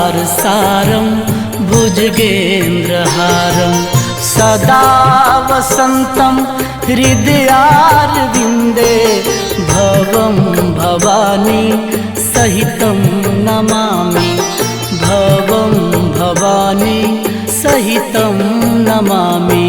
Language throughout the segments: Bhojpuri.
संसार सारं भुजगेन्द्रहारं सदा वसन्तं हृदयारविन्दे भवं भवानी सहितं नमामि भवं भवानी सहितं नमामि।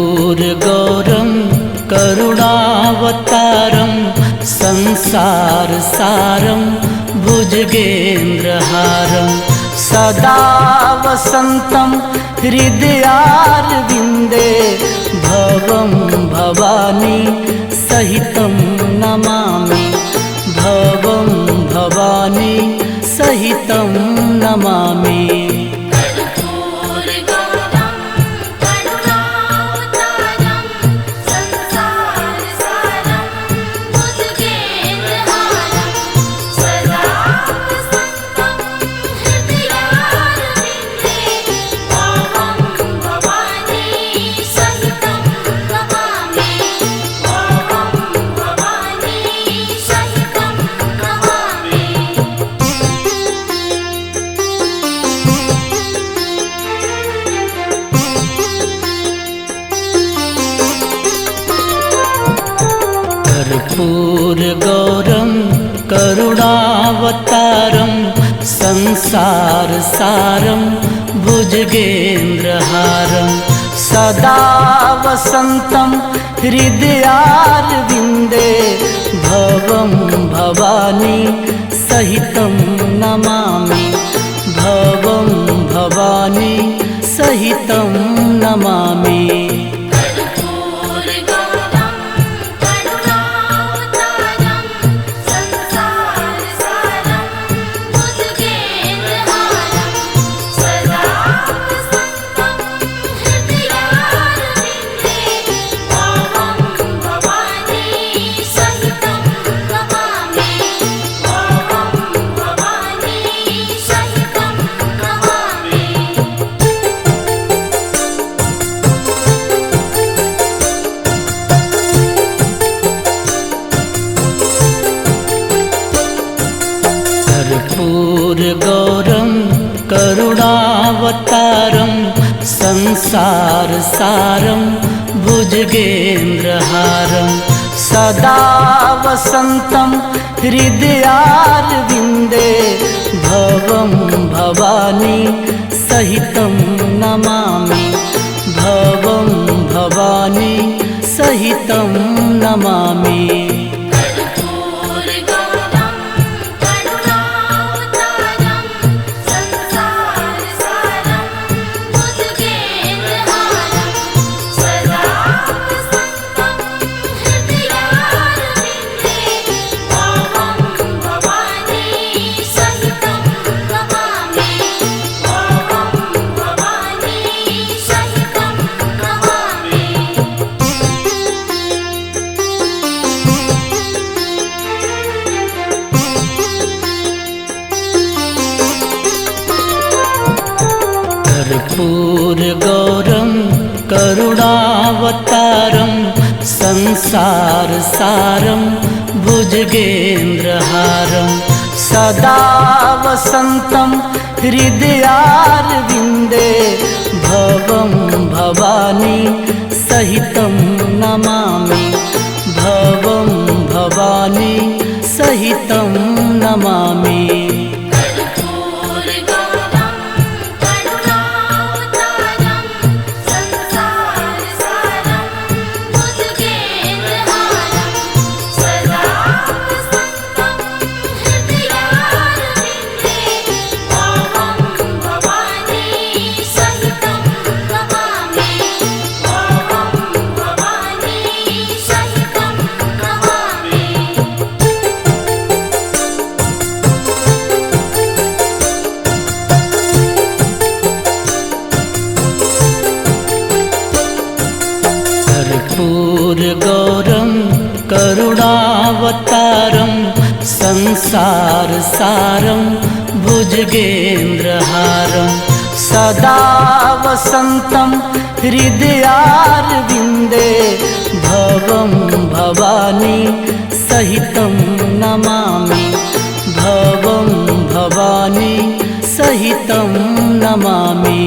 कर्पूरगौरं करुणावतारं संसार सारं भुजगेन्द्रहारं सदा वसन्तं हृदयारविन्दे भवं भवानी सहितं नमामि भवं भवानी सहितं नमामि। कर्पूरगौरं करुणावतारं संसार सारं भुजगेन्द्रहारं सदा वसन्तं हृदयारविन्दे भवं भवानी सहितं नमामि भवं भवानी सहितं नमामि। कर्पूरगौरं करुणावतारं संसार सारं भुजगेन्द्रहारं सदा वसन्तं हृदयारविन्दे भवं भवानी सहितं नमामि भवं भवानी सहितं नमामि। कर्पूरगौरं करुणावतारं संसार सारं भुजगेन्द्रहारं सदा वसन्तं हृदयारविन्दे भवं भवानी सहितं नमामि भवं भवानी सहितं नमामि। करुणावतारं संसारसारं भुजगेन्द्रहारं सदा वसन्तं हृदयारविन्दे भवं भवानी सहितं नमामि भवं भवानी सहितं नमामि।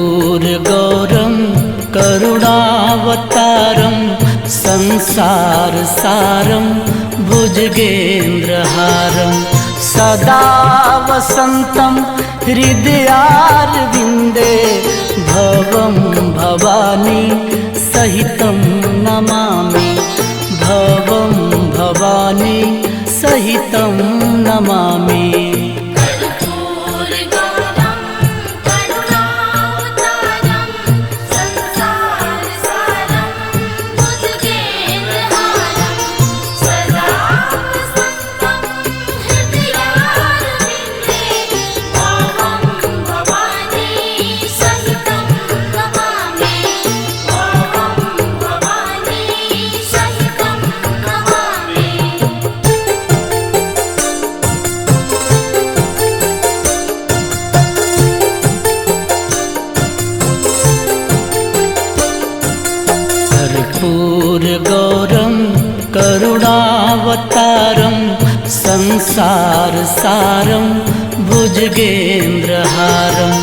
कर्पूरगौरं करुणावतारं संसारसारं भुजगेन्द्रहारं सदा वसन्तं हृदयारविन्दे भवं भवानी सहितं नमामि भवं भवानी सहितं नमामि। कर्पूरगौरं करुणावतारं संसारसारं भुजगेन्द्रहारं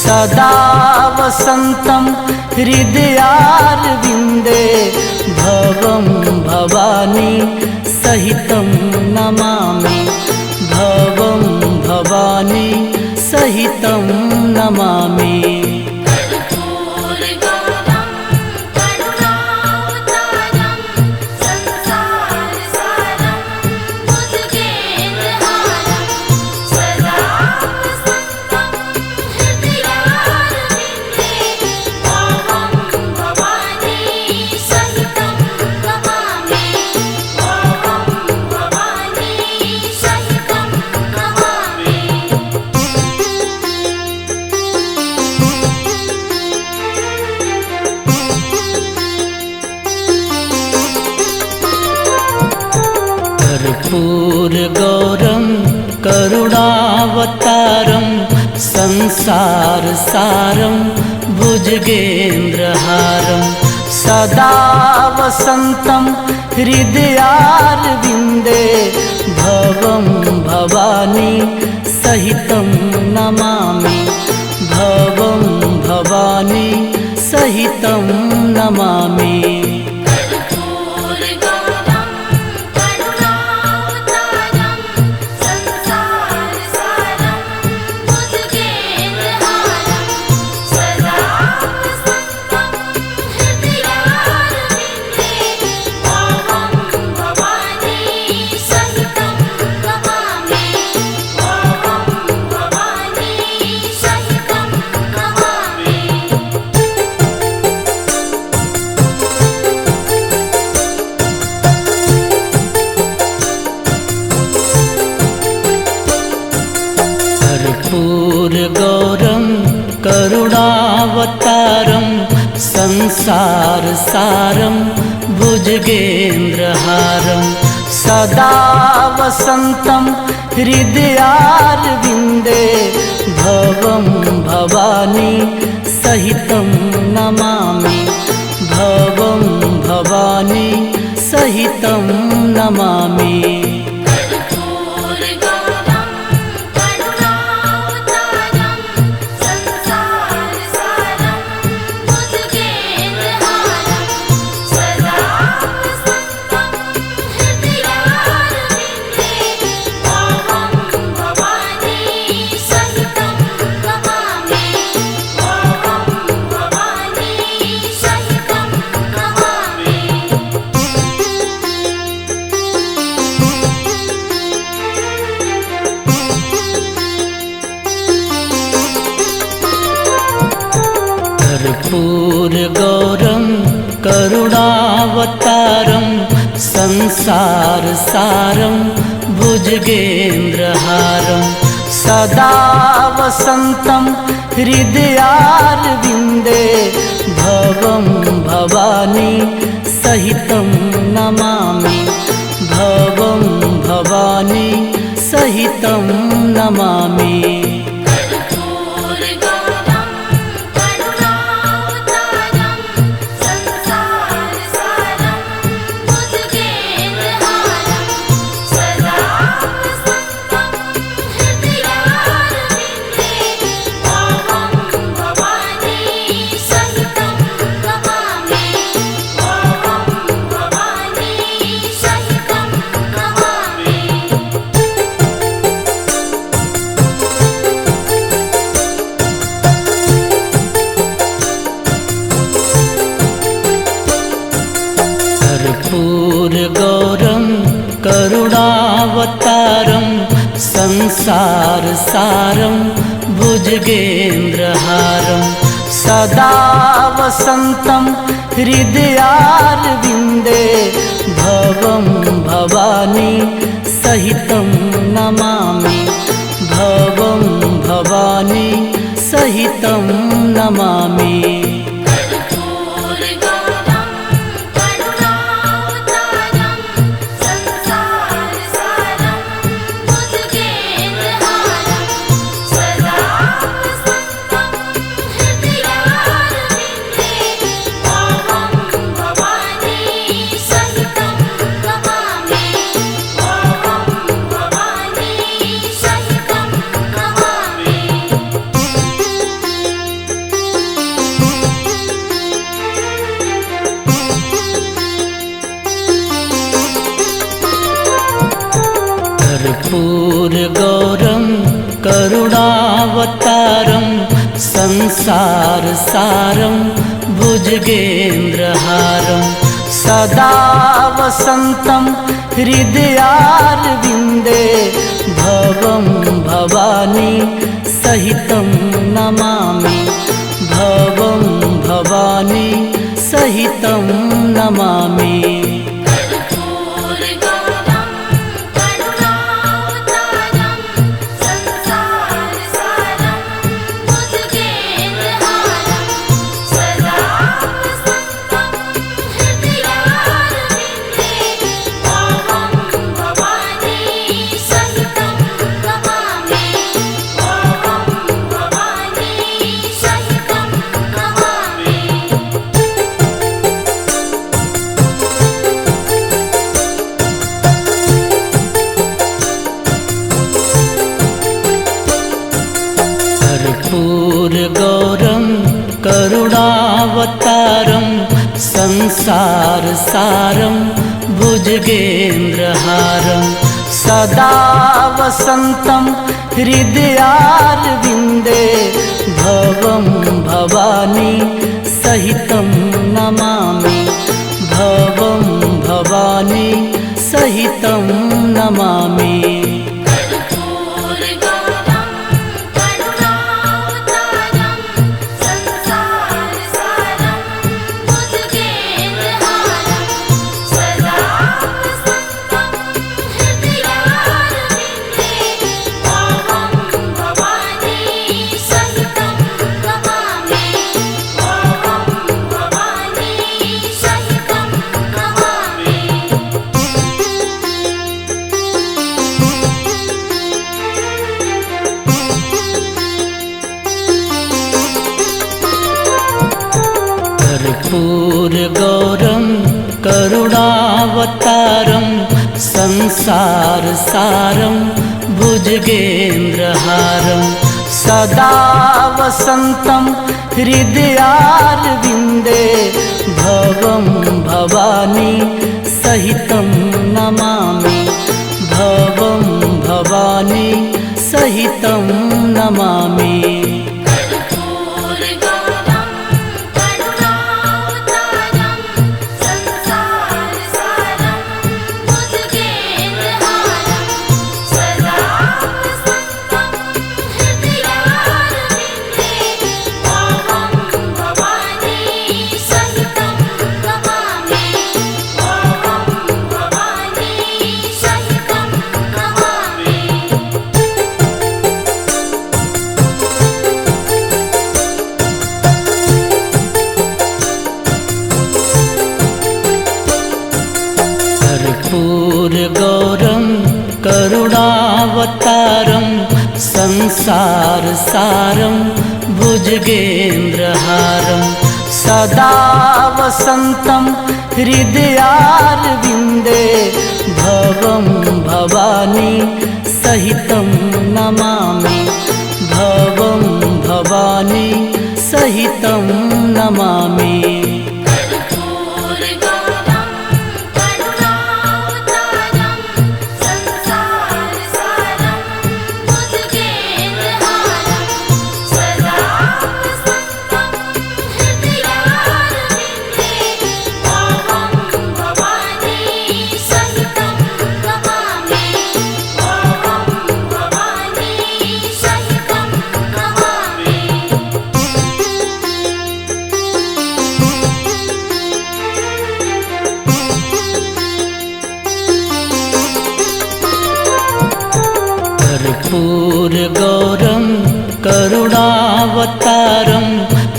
सदा वसन्तं हृदयारविन्दे भवं भवानी सहितं नमामि भवं भवानी सहितं नमामि। कर्पूरगौरं करुणावतारं संसारसारं भुजगेन्द्रहारं सदा वसन्तं हृदयारविन्दे भवं भवानी सहितं नमामि भवं भवानी सहितं नमामि। कर्पूरगौरं करुणावतारं संसारसारं भुजगेन्द्रहारं सदा वसन्तं हृदयारविन्दे भवं भवानी सहितं नमामि भवं भवानी सहितं नमामि। कर्पूरगौरं करुणावतारं संसारसारं भुजगेन्द्रहारं सदा वसन्तं हृदयारविन्दे भवं भवानी सहितं नमामि भवं भवानी सहितं नमामि। कर्पूरगौरं करुणावतारं संसारसारं भुजगेन्द्रहारं सदा वसन्तं हृदयारविन्दे भवं भवानी सहितं नमामि भवं भवानी सहितं नमामि। कर्पूरगौरं करुणावतारं संसारसारं भुजगेन्द्रहारं सदा वसन्तं हृदयारविन्दे भवं भवानी सहितं नमामि भवं भवानी सहितं नमामि। कर्पूरगौरं करुणावतारं संसारसारं भुजगेन्द्रहारं सदा वसन्तं हृदयारविन्दे भवं भवानी सहितं नमामि भवं भवानी सहितं नमामि। कर्पूरगौरं करुणावतारं संसारसारं भुजगेन्द्रहारं सदा वसन्तं हृदयारविन्दे भवं भवानी सहितं नमामि भवं भवानी सहितं नमामि। भवानी भुजगेन्द्रहारं सदा वसन्तं हृदयारविन्दे भवं भवानी सहितं नमामि भवं भवानी सहितं नमामि। कर्पूरगौरं करुणावतारं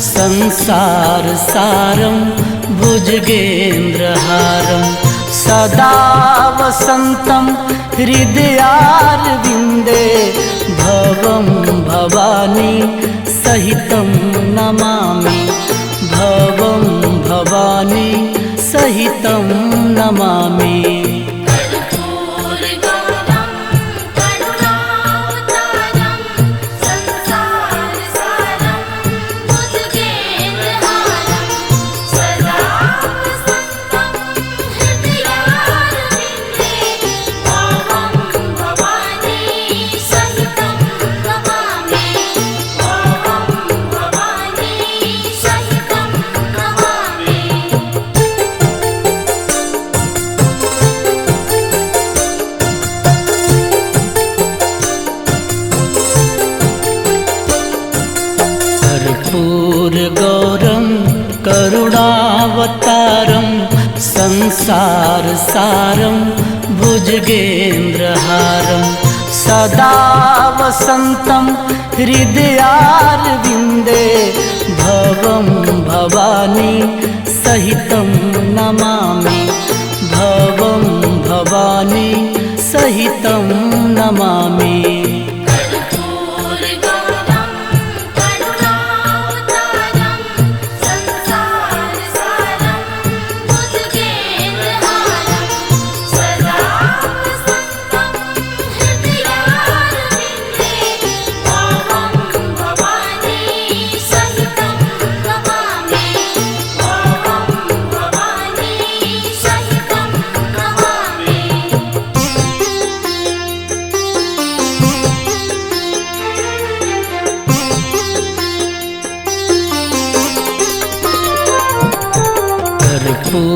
संसारसारं भुजगेन्द्रहारं सदा वसन्तं हृदयारविन्दे भवं भवानी सहितं नमामि भवं भवानी सहितं नमामि। कर्पूरगौरं करुणावतारं संसारसारं भुजगेन्द्रहारं सदा वसन्तं हृदयारविन्दे भवं भवानी सहितं नमामि भवं भवानी सहितं नमामि।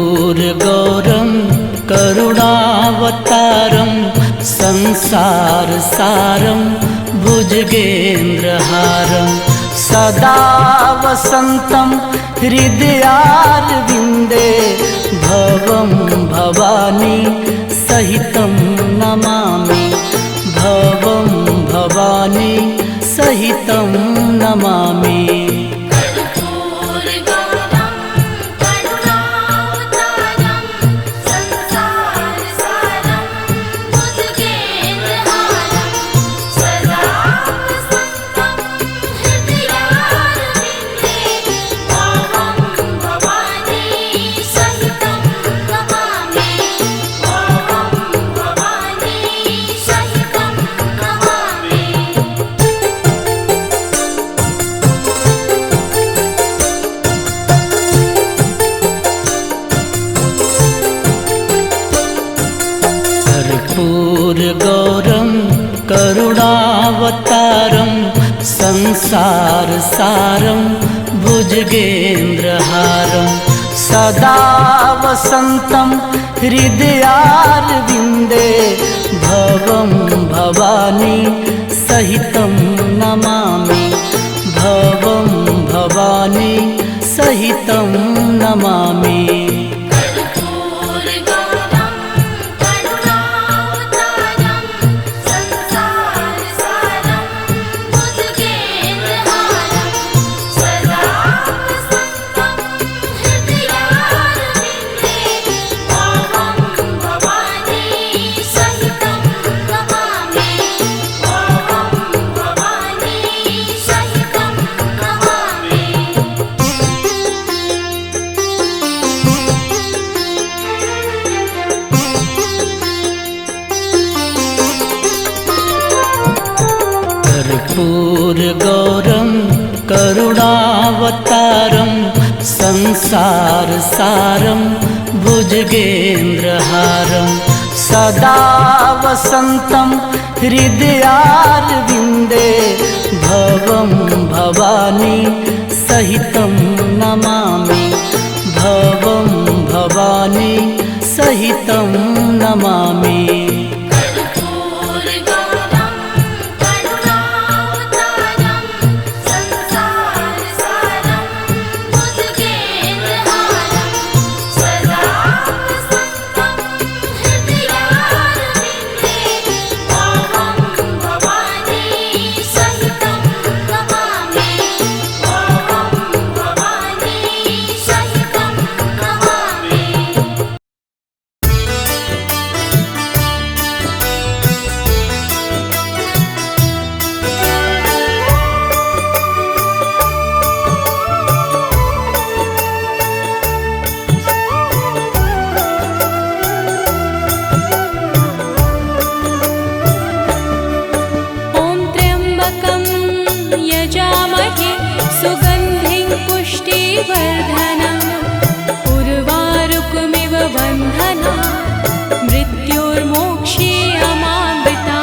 कर्पूरगौरं करुणावतारं संसारसारं भुजगेन्द्रहारं सदा वसन्तं हृदयारविन्दे भवं भवानी सहितं नमामि भवं भवानी सहितं नमामि। कर्पूरगौरं करुणावतारं संसारसारं भुजगेन्द्रहारं सदा वसन्तं हृदयारविन्दे भवं भवानी सहितं नमामि भवं भवानी सहितं नमामि। रामावतारं संसारसारं भुजगेन्द्रहारं सदा वसन्तं हृदयारविन्दे भवं भवानी सहितं नमामि भवं भवानी सहितं नमामि। मृत्युर्मोक्षीयमामृता।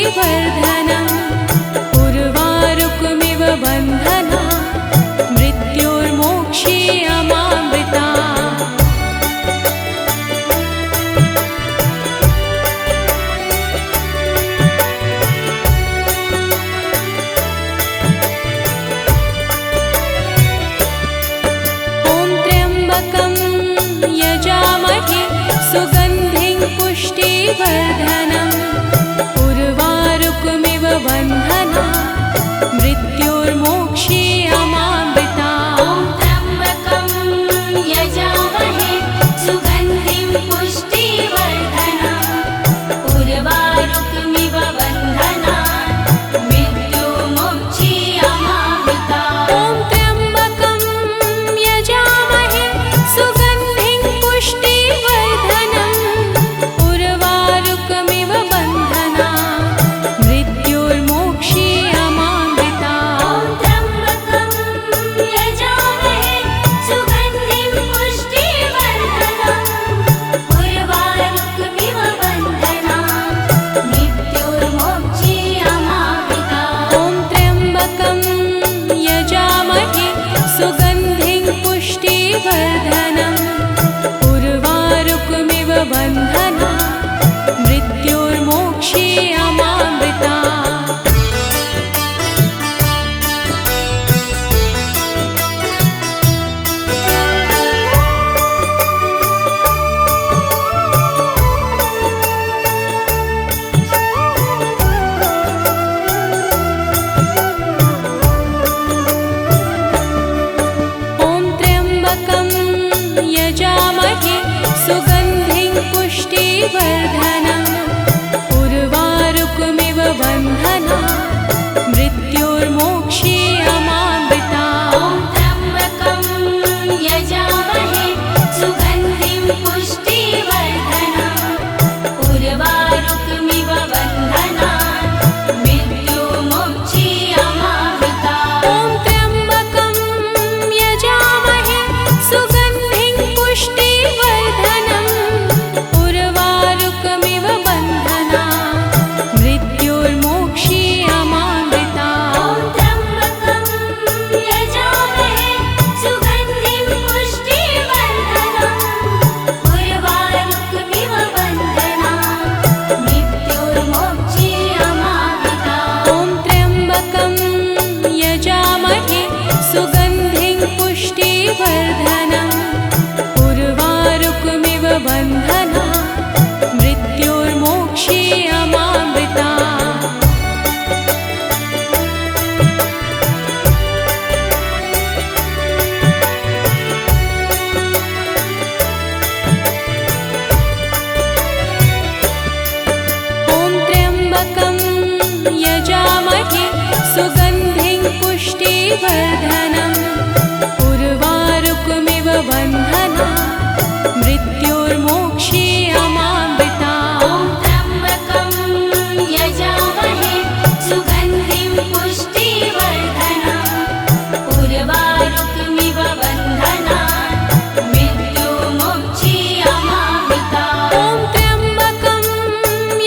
पुष्टिवर्धनम् उर्वारुकमिव बन्धना मृत्योर्मोक्षीयमामृता ॐ त्र्यम्बकं यजामहे सुगन्धिं पुष्टिवर्धनम् उर्वारुकमिव बन्धना मृत्योर्मोक्षीयमामृता ॐ त्र्यम्बकं यजामहे सुगन्धिं पुष्टिवर्धनम् उर्वारुकमिव बन्धना मृत्युर्मोक्षीयमामृता ॐ त्र्यम्बकं यजामहे सुगन्धिं पुष्टिवर्धनम् उर्वारुकमिव बन्धना मृत्योर्मोक्षीयमामृता ॐ त्र्यम्बकं यजामहे सुगन्धिं पुष्टिवर्धनम् उर्वारुकमिव बन्धना मृत्युर्मोक्षीयमामृता ॐ त्र्यम्बकं यजामहे सुगन्धिं पुष्टिवर्धनम् उर्वारुकमिव बन्धना मृत्योर्मोक्षीयमामृता ॐ त्र्यम्बकं यजामहे सुगन्धिं पुष्टिवर्धनम् उर्वारुकमिव बन्धना मृत्योर्मोक्षीयमामृता ॐ त्र्यम्बकं यजामहे सुगन्धिं पुष्टिवर्धनम् उर्वारुकमिव बन्धना मृत्युर्मोक्षीयमामृता ॐ त्र्यम्बकं यजामहे सुगन्धिं पुष्टिवर्धनम् उर्वारुकमिव बन्धना मृत्योर्मोक्षीयमामृता ॐ त्र्यम्बकं यजामहे सुगन्धिं पुष्टिवर्धनम् उर्वारुकमिव बन्धना मृत्युर्मोक्षीयमामृता ॐ त्र्यम्बकं यजामहे सुगन्धिं पुष्टिवर्धनम् उर्वारुकमिव बन्धना मृत्योर्मोक्षीयमामृता ॐ त्र्यम्बकं यजामहे सुगन्धिं पुष्टिवर्धनम् उर्वारुकमिव बन्धना मृत्योर्मोक्षीयमामृता ॐ त्र्यम्बकं यजामहे सुगन्धिं पुष्टिवर्धनम् उर्वारुकमिव बन्धना मृत्युर्मोक्षीयमामृता ॐ त्र्यम्बकं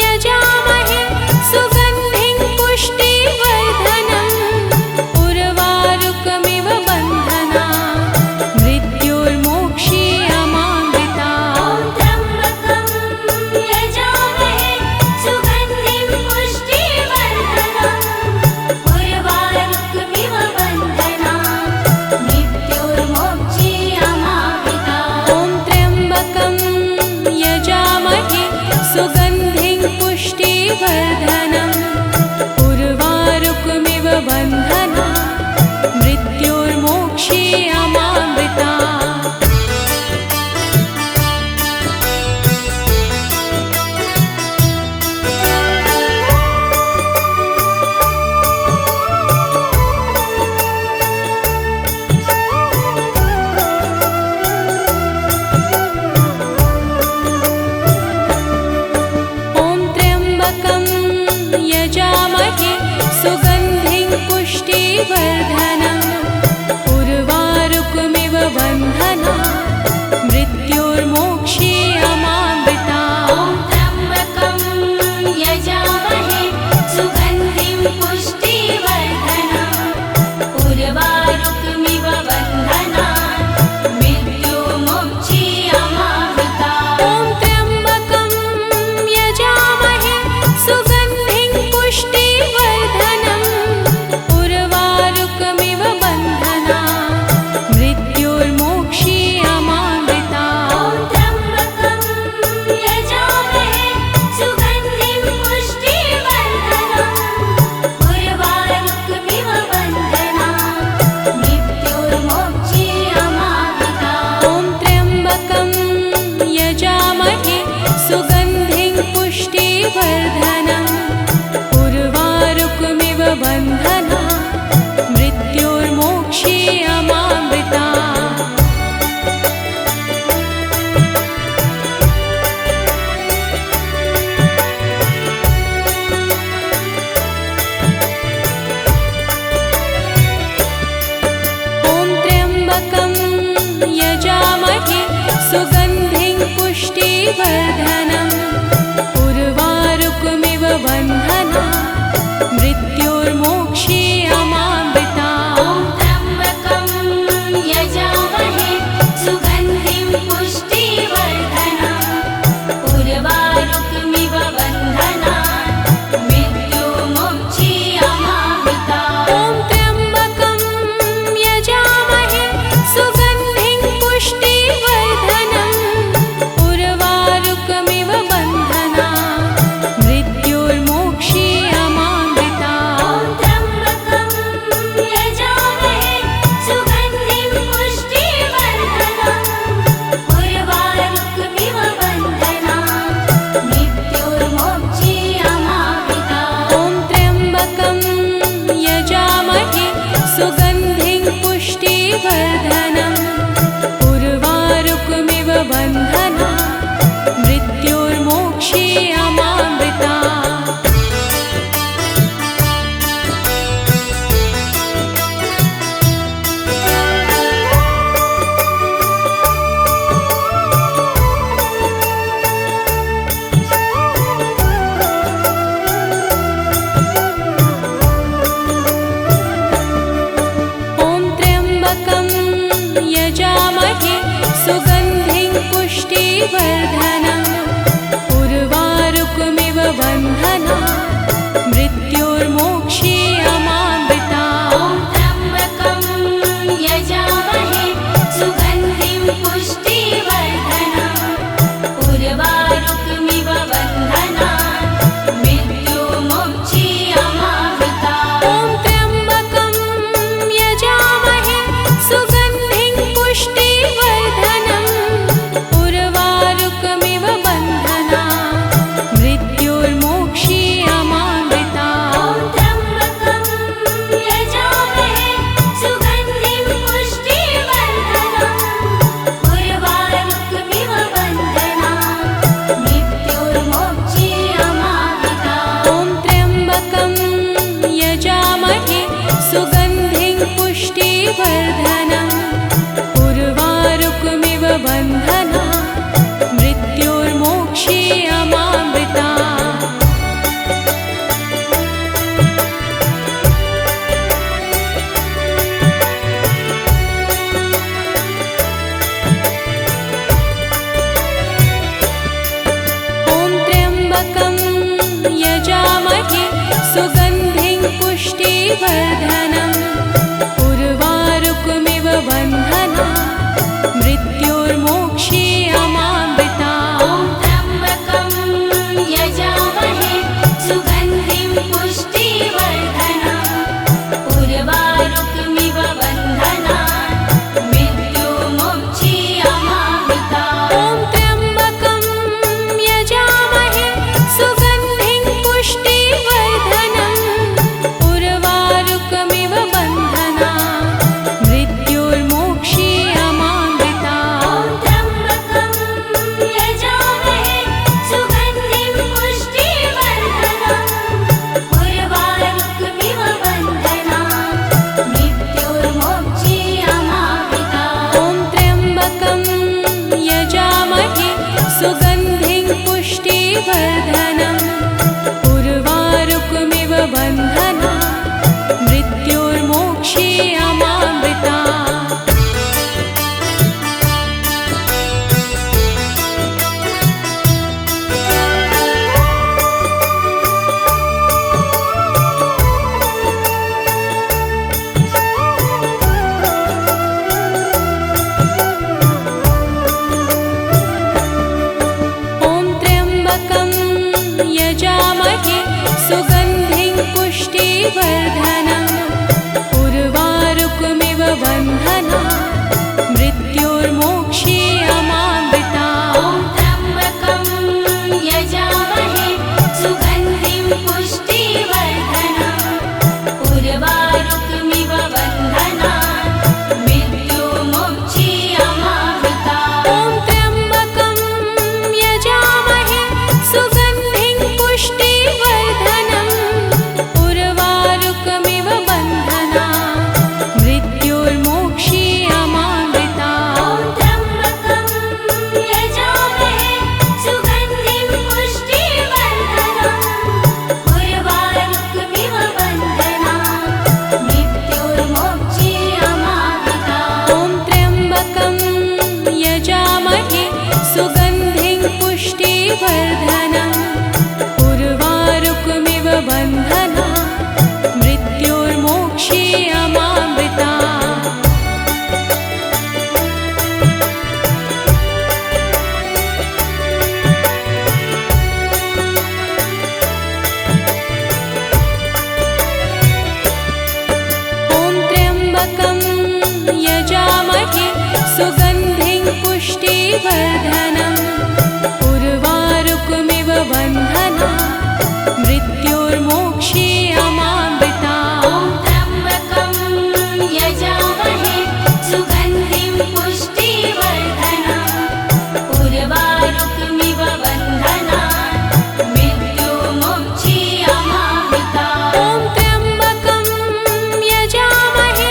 यजामहे सुगन्धिं पुष्टिवर्धनम् उर्वारुकमिव बन्धना मृत्योर्मोक्षीयमामृता ॐ त्र्यम्बकं यजामहे सुगन्धिं पुष्टिवर्धनम् उर्वारुकमिव बन्धना मृत्युर्मोक्षीयमामृता ॐ त्र्यम्बकं यजामहे सुगन्धिं पुष्टिवर्धनम् उर्वारुकमिव बन्धना मृत्योर्मोक्षीयमामृता ॐ त्र्यम्बकं यजामहे सुगन्धिं पुष्टिवर्धनम् उर्वारुकमिव बन्धना मृत्योर्मोक्षीयमामृता ॐ त्र्यम्बकं यजामहे पुष्टिवर्धनम् उर्वारुकमिव बन्धना मृत्योर्मोक्षे अमामृता ॐ त्र्यम्बकं यजामहे सुगन्धिं पुष्टिवर्धनम् उर्वारुकमिव बन्धनात् मृत्युर्मोक्षे अमामृता ॐ त्र्यम्बकं यजामहे सुगन्धिं पुष्टिवर्धनम् उर्वारुकमिव बन्धना मृत्योर्मोक्षे अमामृता ॐ त्र्यम्बकं यजामहे सुगन्धिं पुष्टिवर्धनम् उर्वारुकमिव बन्धनात् मृत्युर्मोक्षे अमामृता ॐ त्र्यम्बकं यजामहे सुगन्धिं पुष्टिवर्धनम् उर्वारुकमिव बन्धना मृत्योर्मोक्षे अमामृता ॐ त्र्यम्बकं यजामहे सुगन्धिं पुष्टिवर्धनम् उर्वारुकमिव बन्धना मृत्योर्मोक्षे अमामृता ॐ त्र्यम्बकं यजामहे सुगन्धिं पुष्टिवर्धनम् उर्वारुकमिव बन्धनात् मृत्युर्मोक्षे अमामृता ॐ त्र्यम्बकं यजामहे सुगन्धिं पुष्टिवर्धनम् उर्वारुकमिव बन्धना मृत्योर्मोक्षे अमामृता ॐ त्र्यम्बकं यजामहे सुगन्धिं पुष्टिवर्धनम् उर्वारुकमिव बन्धनात् मृत्युर्मोक्षे अमामृता ॐ त्र्यम्बकं यजामहे सुगन्धिं पुष्टिवर्धनम् उर्वारुकमिव बन्धना मृत्योर्मोक्षे अमामृता ॐ त्र्यम्बकं यजामहे सुगन्धिं पुष्टिवर्धनम् उर्वारुकमिव बन्धना मृत्योर्मोक्षे अमामृता ॐ त्र्यम्बकं यजामहे सुगन्धिं पुष्टिवर्धनम् उर्वारुकमिव बन्धनात् मृत्युर्मोक्षे अमामृता ॐ त्र्यम्बकं यजामहे सुगन्धिं पुष्टिवर्धनम् उर्वारुकमिव बन्धना मृत्योर्मोक्षे अमामृता ॐ त्र्यम्बकं यजामहे सुगन्धिं पुष्टिवर्धनम् उर्वारुकमिव बन्धनात् मृत्युर्मोक्षे अमामृता ॐ त्र्यम्बकं यजामहे सुगन्धिं पुष्टिवर्धनम् उर्वारुकमिव बन्धना मृत्योर्मोक्षे अमामृता ॐ त्र्यम्बकं यजामहे सुगन्धिं पुष्टिवर्धनम् उर्वारुकमिव बन्धना मृत्योर्मोक्षे अमामृता ॐ त्र्यम्बकं यजामहे सुगन्धिं पुष्टिवर्धनम् उर्वारुकमिव बन्धनात् मृत्युर्मोक्षे अमामृता ॐ त्र्यम्बकं यजामहे सुगन्धिं पुष्टिवर्धनम् उर्वारुकमिव बन्धना मृत्योर्मोक्षे अमामृता ॐ त्र्यम्बकं पुष्टिवर्धनम् उर्वारुकमिव बन्धना मृत्युर्मोक्षे अमामृता ॐ त्र्यम्बकं यजामहे सुगन्धिं पुष्टिवर्धनम् उर्वारुकमिव बन्धनान् मृत्युर्मोक्षे अमामृता ॐ त्र्यम्बकं यजामहे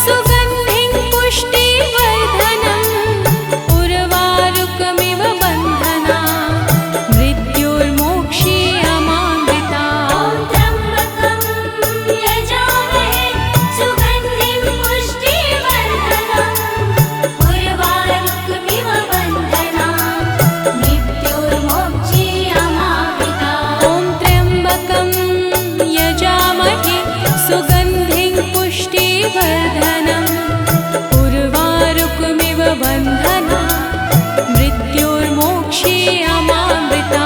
सुगन्धिं पुष्टिवर्धनम् उर्वारुकमिव बन्धना मृत्युर्मोक्षे अमामृता ॐ त्र्यम्बकं यजामहे सुगन्धिं पुष्टिवर्धनम् उर्वारुकमिव बन्धनान् मृत्युर्मोक्षे अमामृता ॐ त्र्यम्बकं यजामहे सुगन्धिं पुष्टिवर्धनम् उर्वारुकमिव बन्धना मृत्युर्मोक्षे अमामृता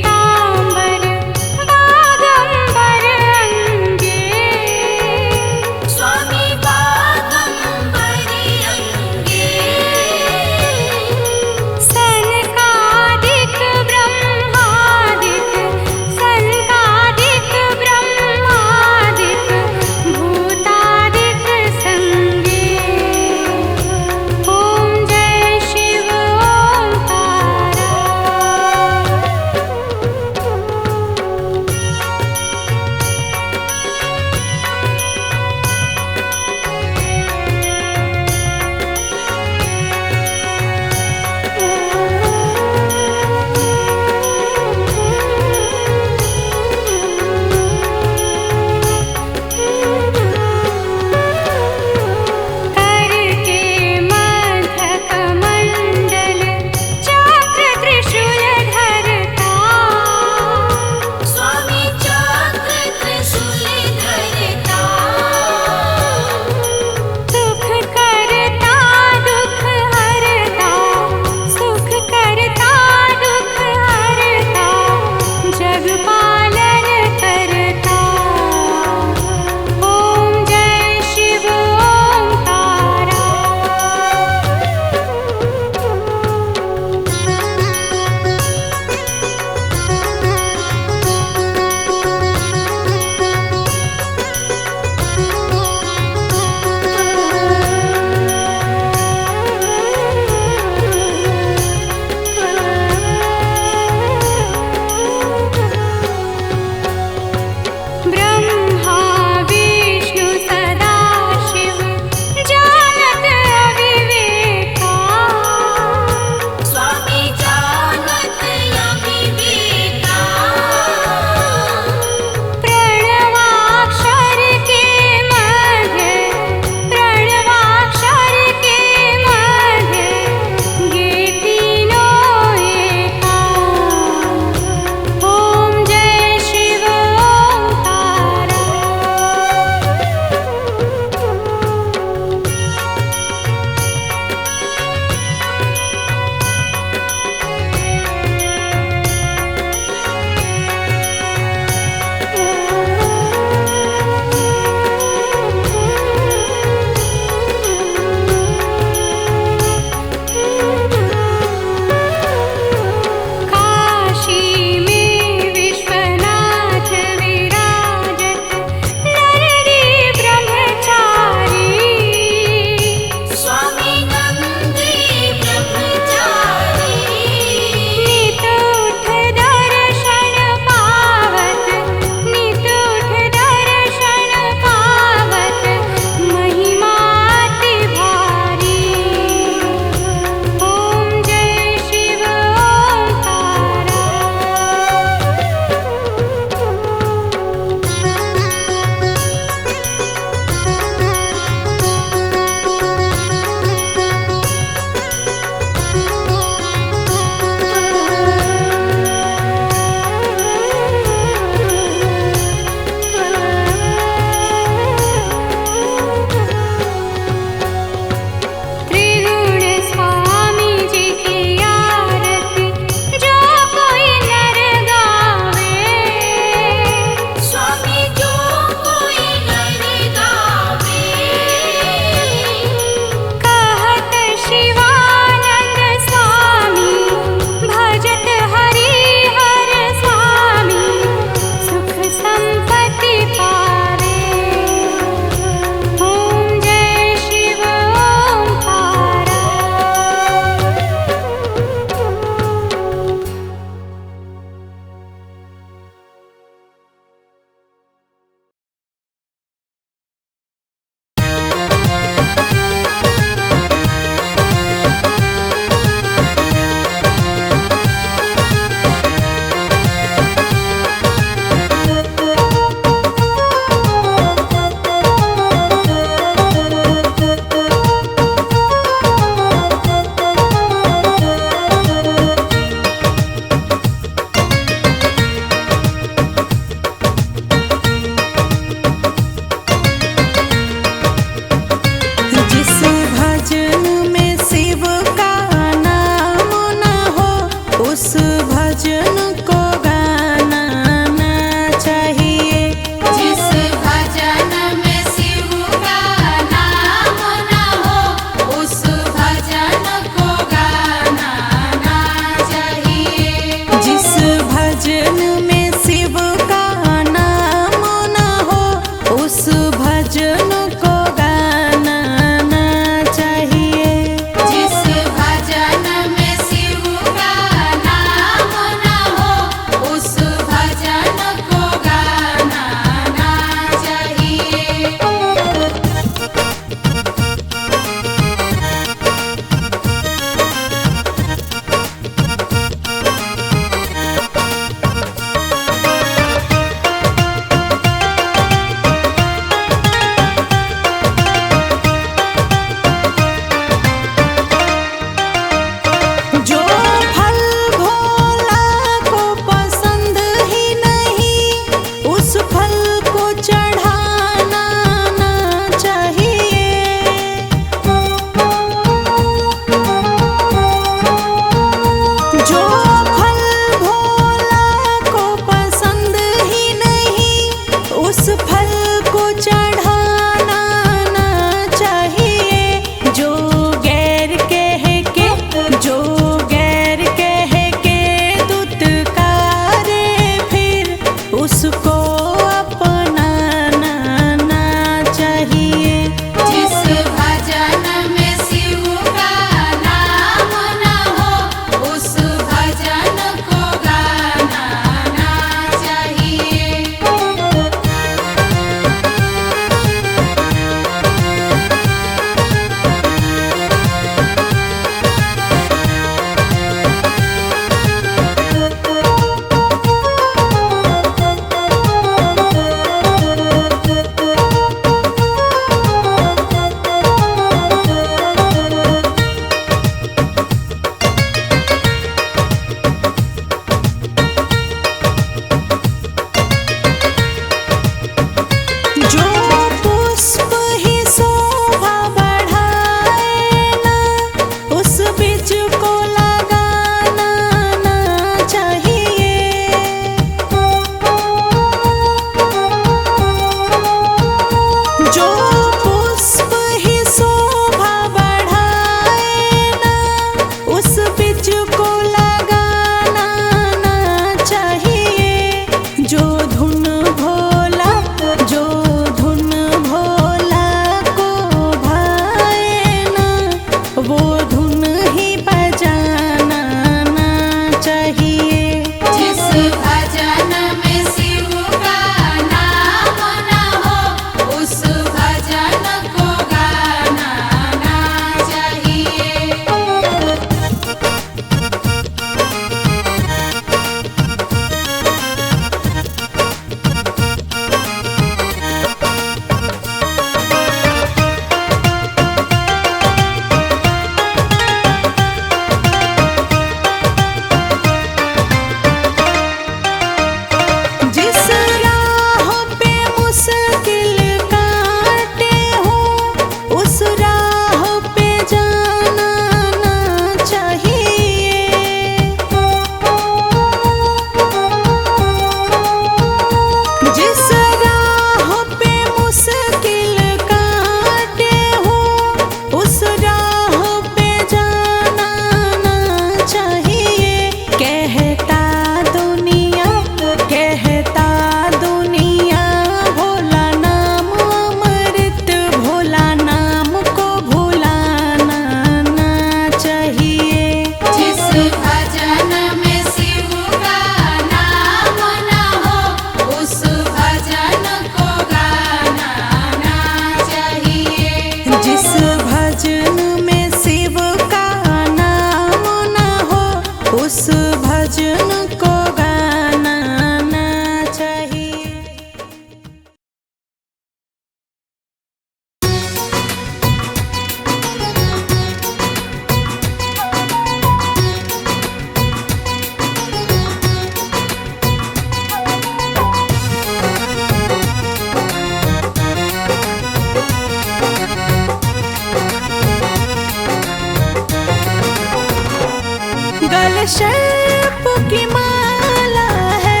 सर्प की माला है,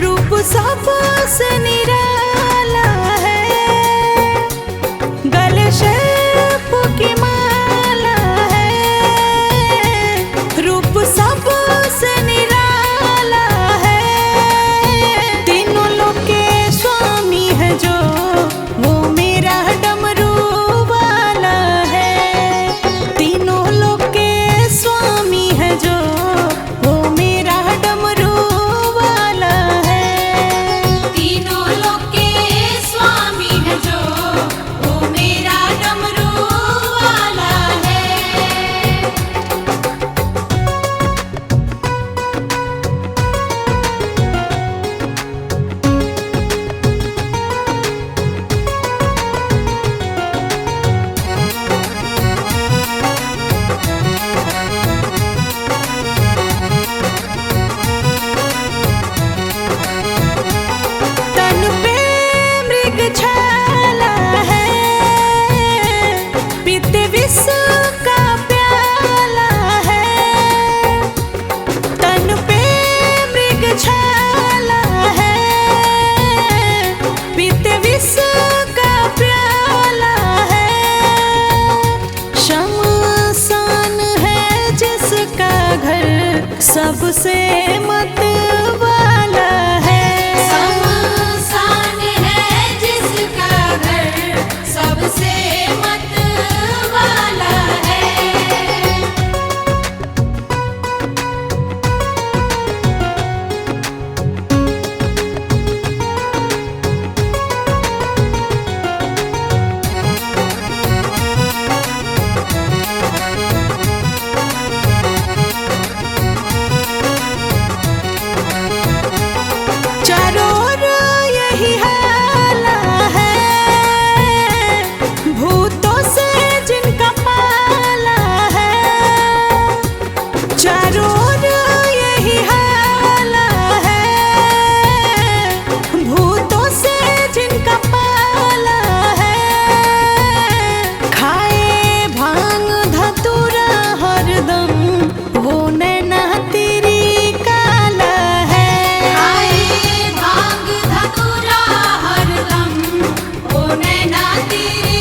रूप सबसे निराला है। गले सर्प की माला है, रूप सबसे निराला है। तीनों लोक के स्वामी है जो, वो मेरा डमरू वाला है। तीनों लोक के स्वामी है जो, वो मेरा डमरू वाला है। तीनों लोक के स्वामी है जो, वो मेरा डमरू वाला है। तन पे मृग छाला है, पीते विष का प्याला है। तन पे मृग छाला है, पीते विष का प्याला है। शमशान है जिसका घर, सबसे मत वाला है। शमशान है जिसका घर, सबसे मत वाला है। चारों ओर यही हाला है, भूतों से जिनका पाला है। चारों ओर यही हाला है, भूतों से जिनका पाला है। खाए भांग धतूरा हरदम, वो नैना तेरी काला है। आए भांग धतूरा हरदम, वो नैना तेरी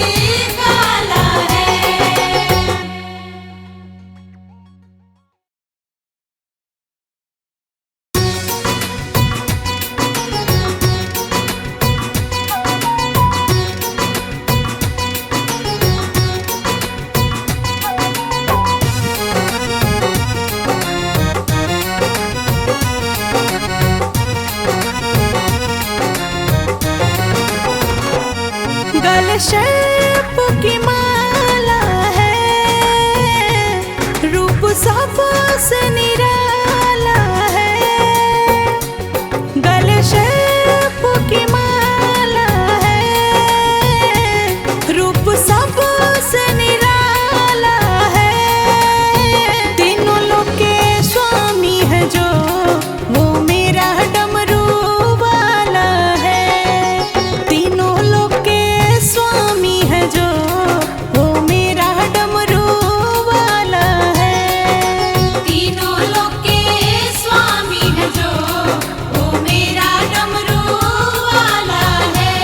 काला है। गल सर्प की माला है, रूप सबसे निराला है। गल सर्प की माला है, रूप सबसे निराला है। तीनों लोक के स्वामी है जो, वो मेरा डमरू वाला है। तीनों लोक के स्वामी है जो, वो मेरा डमरू वाला है। तीनों लोक के स्वामी है जो, वो मेरा डमरू वाला है।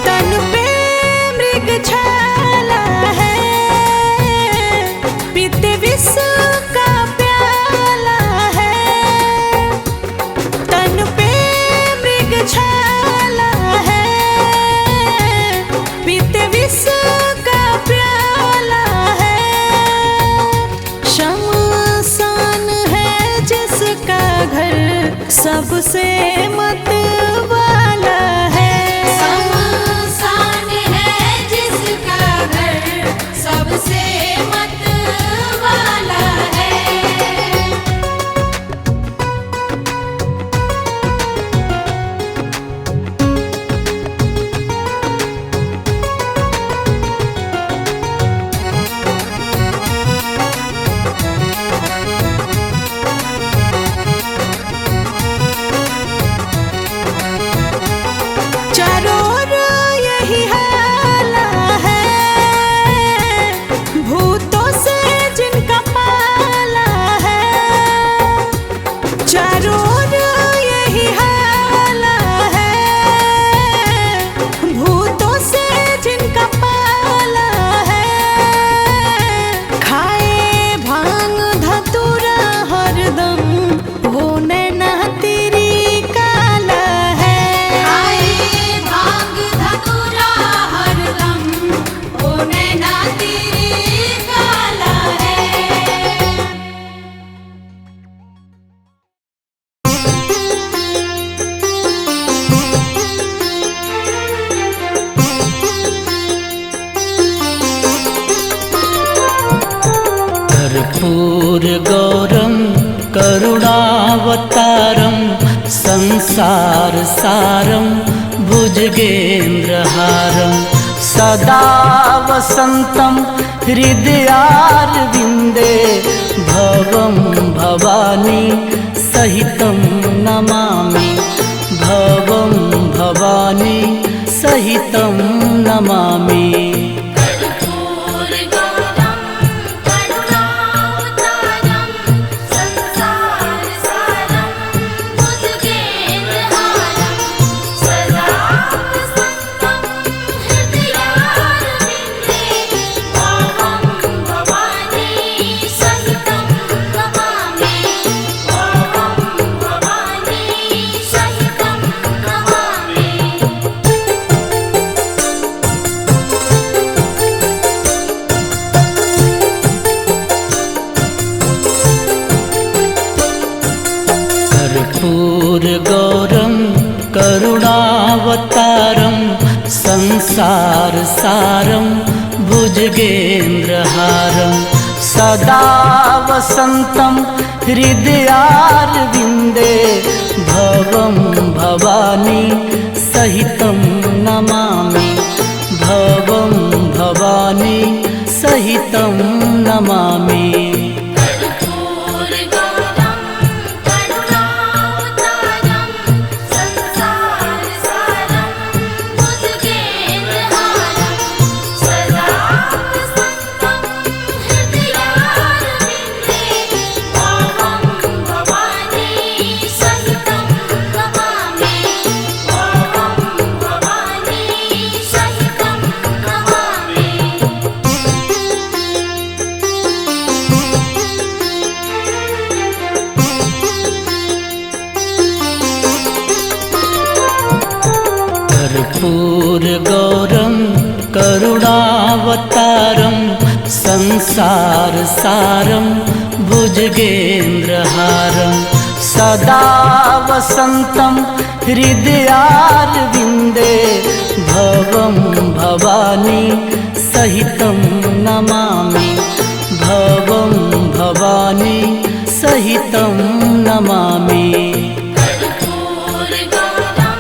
तन पे मृग छाला है, पीते विष का प्याला है। तन पे मृग छाला है, पीते विष का प्याला है। शमशान है जिसका घर, सबसे मत वाला है। शमशान है जिसका घर, सबसे मत वाला है। नैना तेरे काला है। कर्पूर गौरम करुणावतारम संसार सारम भुजगेन्द्रहारम सदा वसंतम हृदयारविंदे भवं भवानी सहितं नमामि भवं भवानी सहितं नमामि। कर्पूर गौरम करुणावतारम संसार सारम भुजगेन्द्रहारम सदा वसंतम हृदयारविंदे भवं भवानी सहितं नमामि भवं भवानी सहितं नमामि। कर्पूर गौरम करुणावतारम संसार सारम भुजगेन्द्रहारम सदा वसंतम हृदयारविंदे भवं भवानी सहितं नमामि भवं भवानी सहितं नमामि। कर्पूर गौरम करुणावतारम संसार सारम भुजगेन्द्रहारम सदा वसंतम हृदयारविंदे भवं भवानी सहितं नमामि भवं भवानी सहितं नमामि। कर्पूर गौरम करुणावतारम संसार सारम भुजगेन्द्रहारम सदा वसंतम हृदयारविंदे भवं भवानी सहितं नमामि भवं भवानी सहितं नमामि। कर्पूर गौरम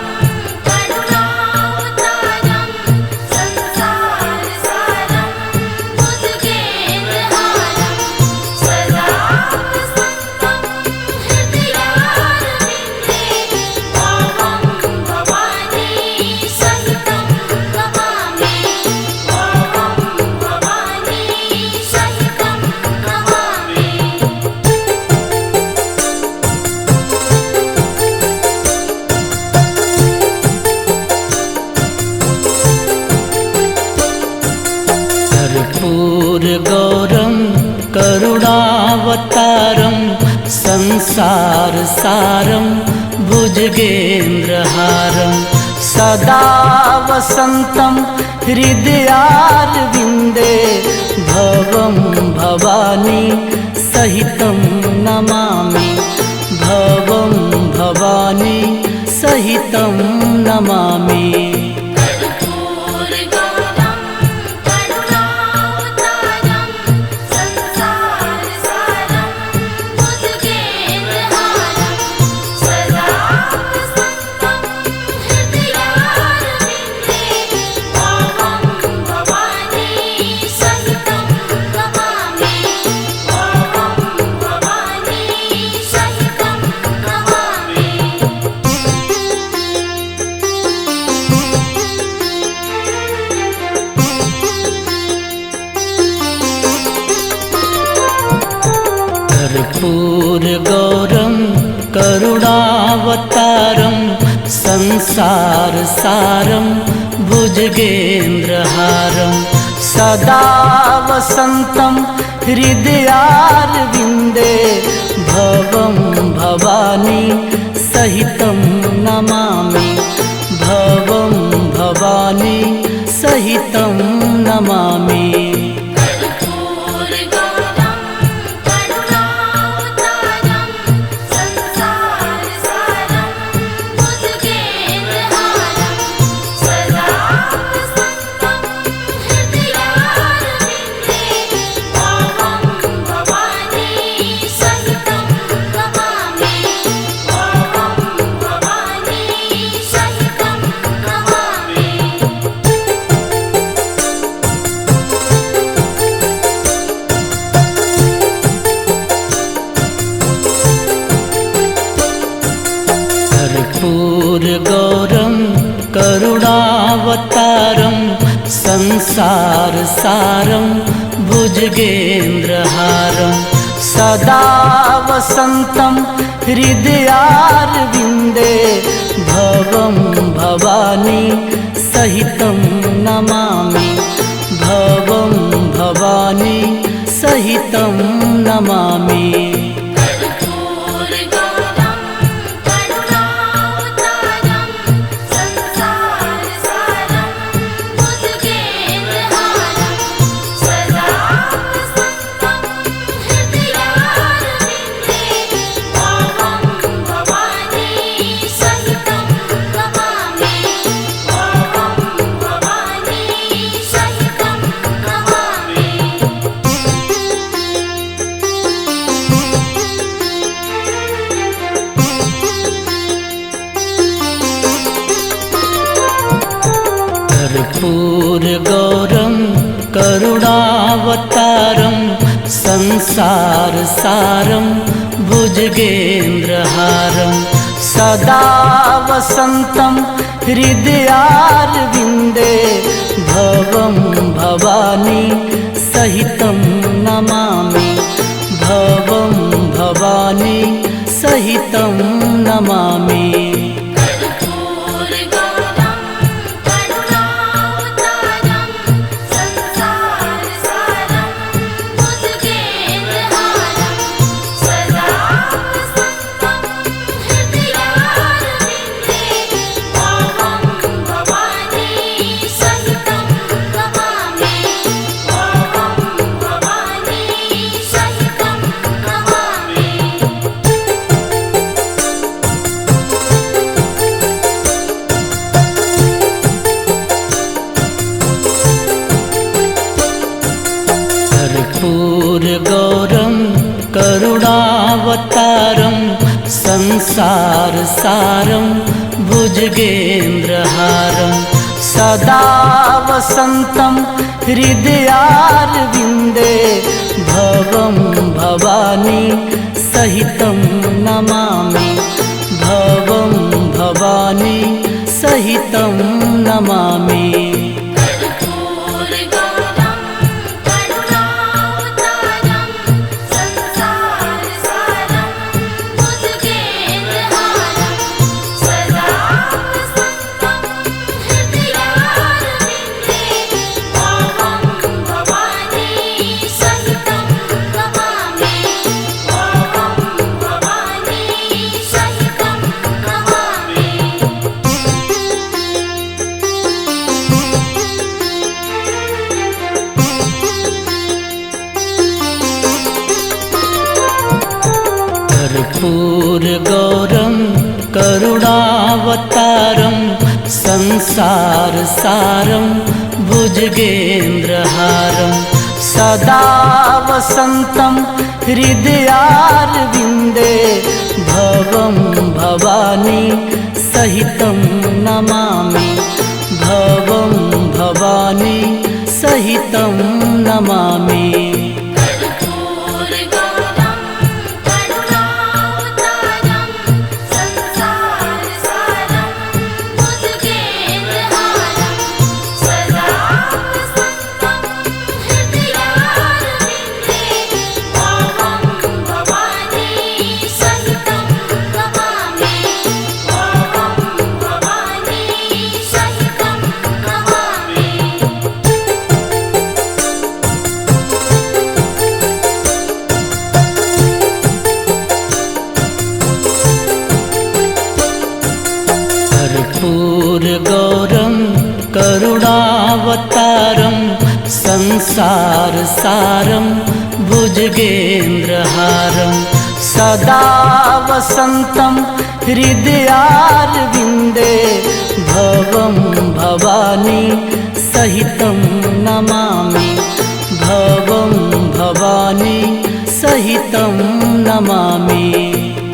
करुणावतारम संसार सारम भुजगेन्द्रहारम सदा वसंतम हृदयारविंदे भवं भवानी सहितं नमामि भवं भवानी सहितं नमामि। कर्पूर गौरम करुणावतारम संसार सारम भुजगेन्द्रहारम सदा वसंतम हृदयारविंदे भवं भवानी सहितं नमामि भवं भवानी सहितं नमामि। कर्पूर गौरम करुणावतारम संसार सारम भुजगेन्द्रहारम सदा वसंतम हृदयारविंदे भवं भवानी सहितं नमामि भवं भवानी सहितं नमामि। कर्पूर गौरम करुणावतारम संसार सारम भुजगेन्द्रहारम सदा वसंतम हृदयारविंदे भवं भवानी सहितं नमामि भवं भवानी सहितं नमामि। सारं भुजगेन्द्रहारं सदा वसन्तं हृदयारविन्दे भवं भवानी सहितं नमामि भवं भवानी सहितं नमामि कर्पूरगौरं करुणावतारं संसारसारं भुजगेन्द्रहारं सदा वसन्तं हृदयारविन्दे भवं भवानी सहितं नमामि भवं भवानी सहितं नमामि कर्पूरगौरं करुणावतारं संसारसारं भुजगेन्द्रहारं सदा वसन्तं हृदयारविन्दे भवं भवानी सहितं नमामि भवं भवानी सहितं नमामि कर्पूरगौरं करुणावतारं संसारसारं भुजगेन्द्रहारं सदा वसन्तं हृदयारविन्दे भवं भवानी सहितं नमामि भवं भवानी सहितं नमामि कर्पूरगौरं करुणावतारं संसारसारं भुजगेन्द्रहारं सदा वसन्तं हृदयारविन्दे भवं भवानी सहितं नमामि भवं भवानी सहितं नमामि कर्पूरगौरं करुणावतारं संसारसारं भुजगेन्द्रहारं सदा वसन्तं हृदयारविन्दे भवं भवानी सहितं नमामि भवं भवानी सहितं नमामि कर्पूरगौरं करुणावतारं संसारसारं भुजगेन्द्रहारं सदा वसन्तं हृदयारविन्दे भवं भवानी सहितं नमामि भवं भवानी सहितं नमामि कर्पूरगौरं करुणावतारं संसारसारं भुजगेन्द्रहारं सदा वसन्तं हृदयारविन्दे भवं भवानी सहितं नमामि भवं भवानी सहितं नमामि कर्पूरगौरं करुणावतारं संसारसारं भुजगेन्द्रहारं सदा वसन्तं हृदयारविन्दे भवं भवानी सहितं नमामि भवं भवानी सहितं नमामि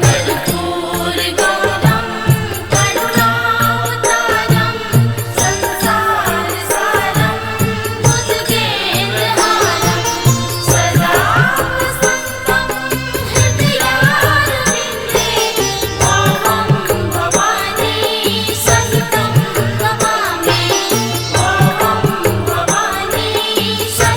कर्पूरगौरं करुणावतारं संसारसारं भुजगेन्द्रहारं सदा वसन्तं हृदयारविन्दे भवं भवानी सहितं नमामि भवं भवानी सहितं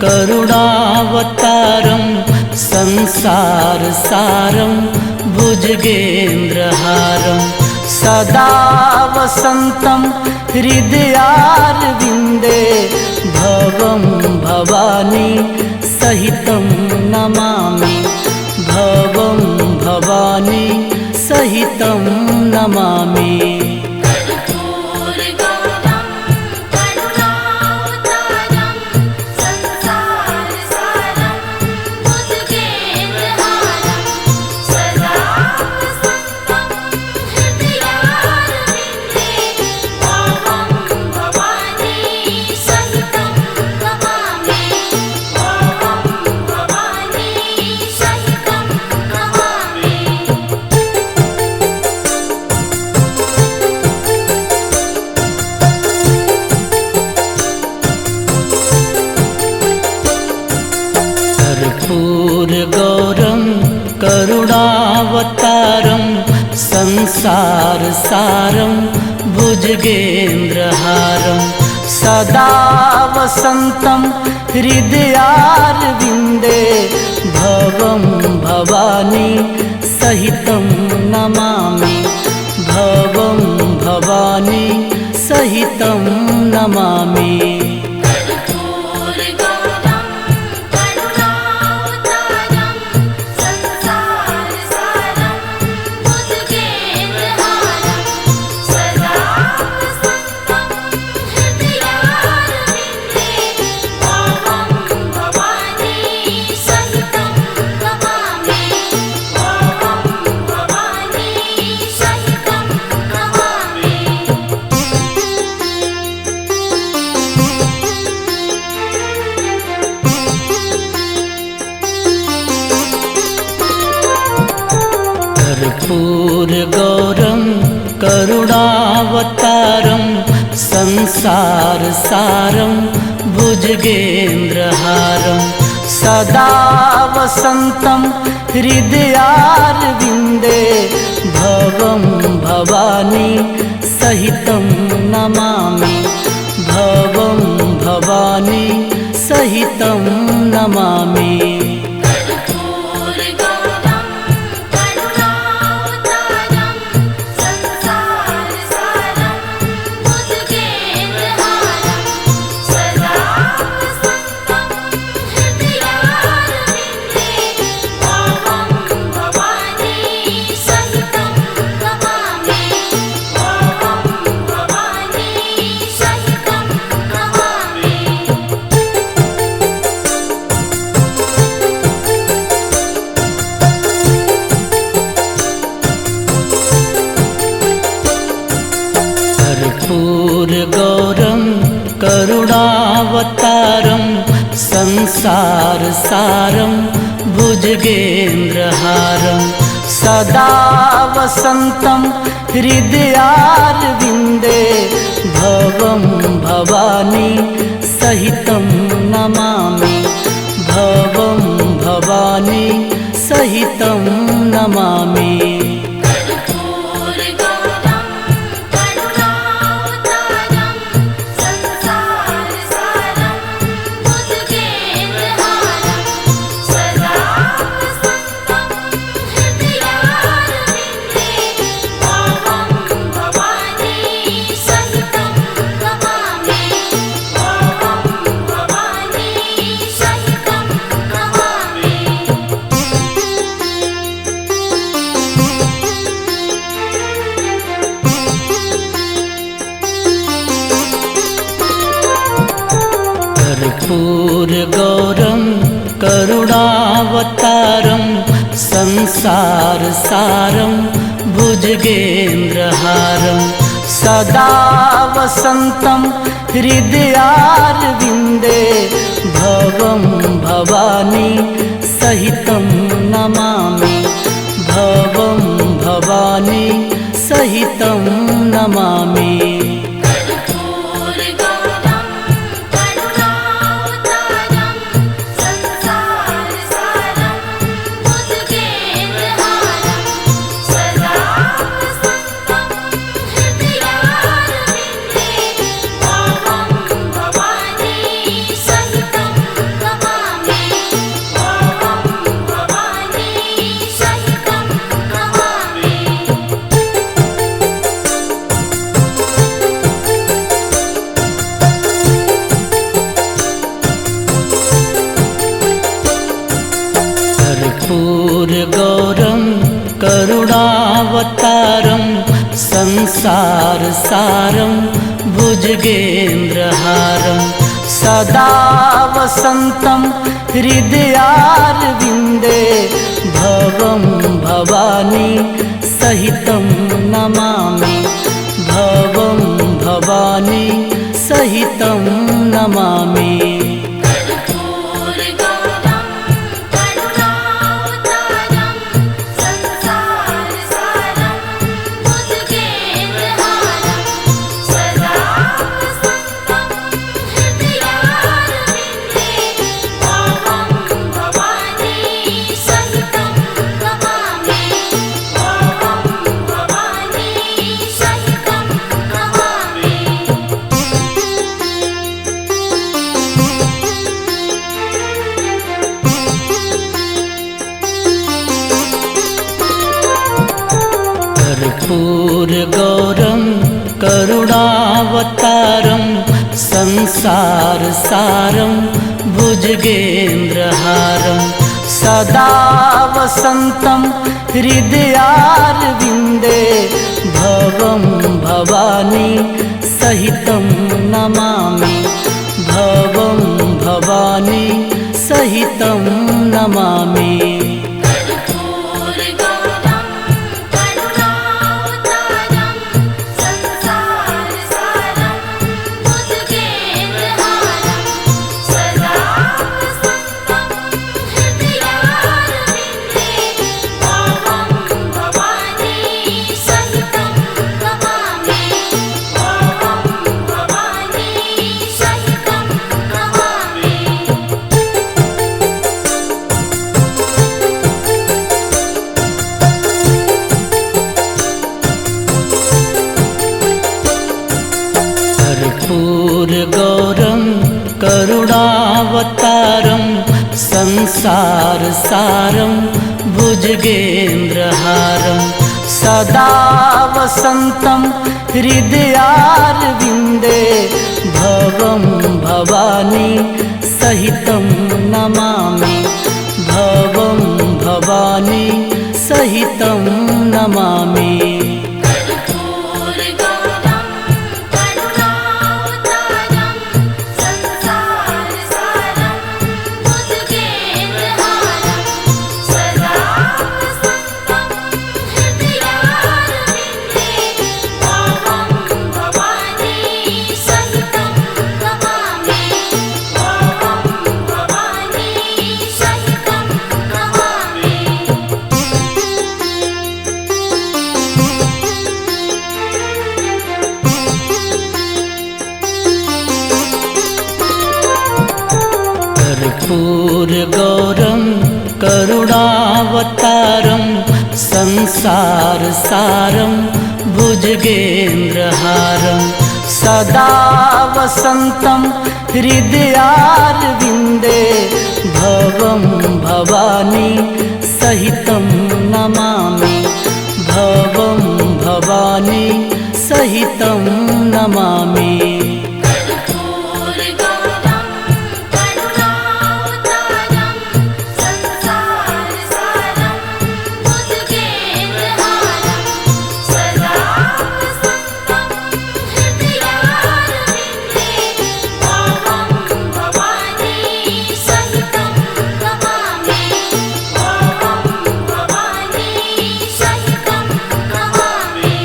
करुणावतारं संसारसारं भुजगेन्द्रहारं सदा वसन्तं हृदयारविन्दे भवं भवानी सहितं नमामि भवं भवानी सहितं नमामि कर्पूरगौरं करुणावतारं संसारसारं भुजगेन्द्रहारं सदा वसन्तं हृदयारविन्दे भवं भवानी सहितं नमामि भवं भवानी सहितं नमामि। कर्पूरगौरं करुणावतारं संसारसारं भुजगेन्द्रहारं सदा वसन्तं हृदयारविन्दे भवं भवानी सहितं नमामि भवं भवानी सहितं नमामि कर्पूरगौरं करुणावतारं संसारसारं भुजगेन्द्रहारं सदा वसन्तं हृदयारविन्दे भवं भवानी सहितं नमामि भवं भवानी सहितं नमामि। कर्पूरगौरं करुणावतारं संसारसारं भुजगेन्द्रहारं सदा वसन्तं हृदयारविन्दे भवं भवानी सहितं नमामि भवं भवानी सहितं नमामि कर्पूरगौरं करुणावतारं संसारसारं भुजगेन्द्रहारं सदा वसन्तं हृदयारविन्दे भवं भवानी सहितं नमामि भवं भवानी सहितं नमामि। कर्पूरगौरं करुणावतारं संसारसारं भुजगेन्द्रहारं सदा वसन्तं हृदयारविन्दे भवं भवानी सहितं नमामि भवं भवानी सहितं नमामि कर्पूरगौरं करुणावतारं संसारसारं भुजगेन्द्रहारं सदा वसन्तं हृदयारविन्दे भवं भवानी सहितं नमामि भवं भवानी सहितं नमामि। कर्पूरगौरं करुणावतारं संसारसारं भुजगेन्द्रहारं सदा वसन्तं हृदयारविन्दे भवं भवानी सहितं नमामि भवं भवानी सहितं नमामि कर्पूरगौरं करुणावतारं संसारसारं भुजगेन्द्रहारं सदा वसन्तं हृदयारविन्दे भवं भवानी सहितं नमामि कर्पूरगौरं करुणावतारं संसारसारं भुजगेन्द्रहारं सदा वसन्तं हृदयारविन्दे भवं भवानी सहितं नमामि भवं भवानी सहितं नमामि कर्पूरगौरं करुणावतारं संसारसारं भुजगेन्द्रहारं सदा वसन्तं हृदयारविन्दे भवं भवानी सहितं नमामि भवं भवानी सहितं नमामि कर्पूरगौरं करुणावतारं संसारसारं भुजगेन्द्रहारं सदा वसन्तं हृदयारविन्दे भवं भवानी सहितं नमामि भवं भवानी सहितं नमामि कर्पूरगौरं करुणावतारं संसारसारं भुजगेन्द्रहारं सदा वसन्तं हृदयारविन्दे भवं भवानी सहितं नमामि भवं भवानी सहितं नमामि कर्पूरगौरं करुणावतारं संसारसारं भुजगेन्द्रहारं सदा वसन्तं हृदयारविन्दे भवं भवानी सहितं नमामि भवं भवानी सहितं नमामि कर्पूरगौरं करुणावतारं संसारसारं भुजगेन्द्रहारं सदा वसन्तं हृदयारविन्दे भवं भवानी सहितं नमामि भवं भवानी सहितं नमामि कर्पूरगौरं करुणावतारं संसारसारं भुजगेन्द्रहारं सदा वसन्तं हृदयारविन्दे भवं भवानी सहितं नमामि भवं भवानी सहितं नमामि कर्पूरगौरं करुणावतारं संसारसारं भुजगेन्द्रहारं सदा वसन्तं हृदयारविन्दे भवं भवानी सहितं नमामि भवं भवानी सहितं नमामि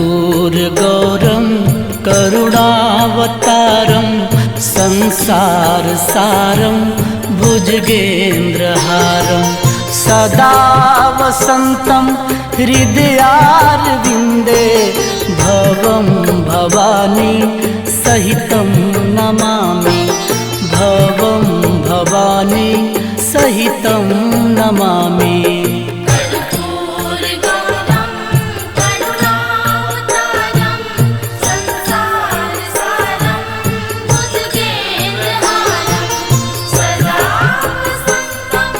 कर्पूरगौरं करुणावतारं संसारसारं भुजगेन्द्रहारं सदा वसन्तं हृदयारविन्दे भवं भवानी सहितं नमामि भवं भवानी सहितं नमामि कर्पूरगौरं करुणावतारं संसारसारं भुजगेन्द्रहारं सदा वसन्तं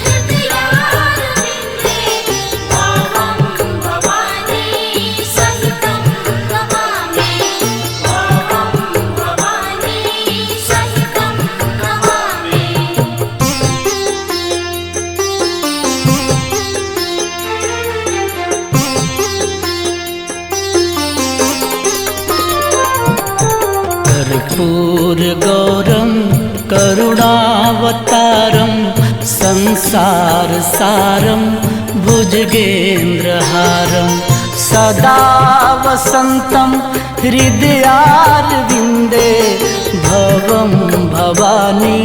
हृदयारविन्दे भवं भवानी कर्पूरगौरं करुणावतारं संसारसारं भुजगेन्द्रहारं सदा वसन्तं हृदयारविन्दे भवं भवानी